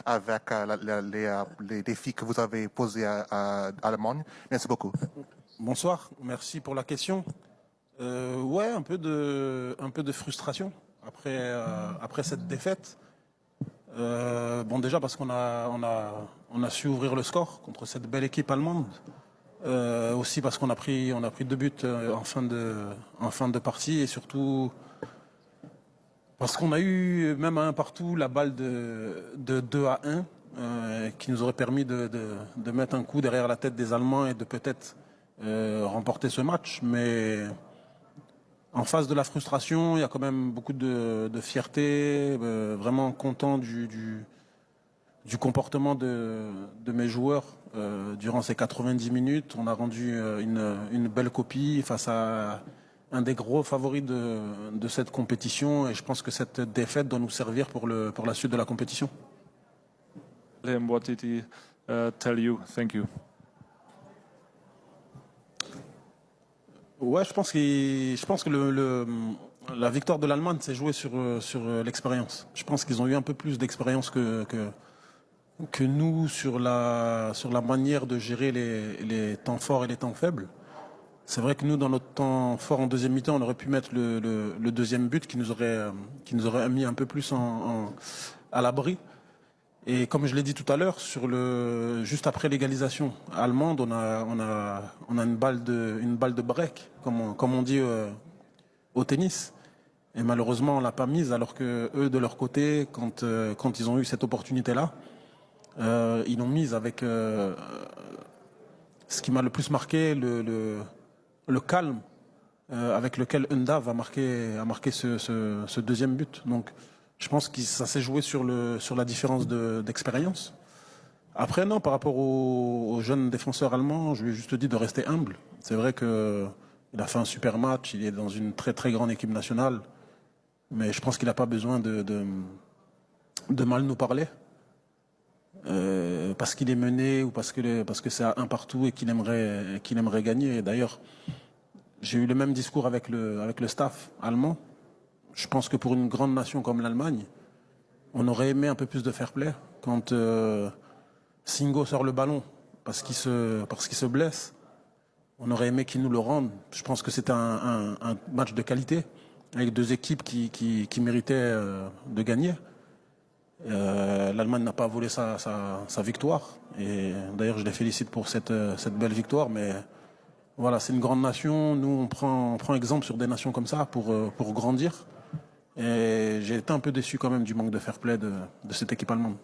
avec les défis que vous avez posés à l'Allemagne? Merci beaucoup. Bonsoir, merci pour la question. Ouais, un peu de frustration après cette défaite. Bon, déjà parce qu'on a su ouvrir le score contre cette belle équipe allemande. Aussi parce qu'on a pris 2 buts en fin de partie, et surtout parce qu'on a eu même à un partout la balle de 2-1 qui nous aurait permis de mettre un coup derrière la tête des Allemands et de peut-être remporter ce match. Mais en face de la frustration, il y a quand même beaucoup de fierté, vraiment content du comportement de mes joueurs durant ces 90 minutes. On a rendu une belle copie face à un des gros favoris de cette compétition, et je pense que cette défaite doit nous servir pour la suite de la compétition. What did he tell you? Thank you. Ouais, je pense que la victoire de l'Allemagne s'est jouée sur l'expérience. Je pense qu'ils ont eu un peu plus d'expérience que nous sur la manière de gérer les temps forts et les temps faibles. C'est vrai que nous, dans notre temps fort en deuxième mi-temps, on aurait pu mettre le deuxième but qui nous aurait mis un peu plus à l'abri. Et comme je l'ai dit tout à l'heure, juste après l'égalisation allemande, on a une balle de break, comme on dit au tennis. Et malheureusement, on l'a pas mise, alors que eux, de leur côté, quand ils ont eu cette opportunité-là, ils l'ont mise avec ce qui m'a le plus marqué, le calme avec lequel Undav a marqué ce deuxième but. Donc, je pense que ça s'est joué sur la différence d'expérience. Après, non, par rapport aux jeunes défenseurs allemands, je lui ai juste dit de rester humble. C'est vrai qu'il a fait un super match, il est dans une très très grande équipe nationale, mais je pense qu'il n'a pas besoin de mal nous parler. Parce qu'il est mené ou parce que c'est à un partout et qu'il aimerait gagner. D'ailleurs, j'ai eu le même discours avec le staff allemand. Je pense que pour une grande nation comme l'Allemagne, on aurait aimé un peu plus de fair play. Quand Singo sort le ballon parce qu'il se blesse, on aurait aimé qu'il nous le rende. Je pense que c'était un match de qualité avec 2 équipes qui méritaient de gagner. L'Allemagne n'a pas volé sa victoire, et d'ailleurs je les félicite pour cette belle victoire. Mais voilà, c'est une grande nation. Nous, on prend exemple sur des nations comme ça pour grandir. Et j'ai été un peu déçu quand même du manque de fair play de cette équipe allemande.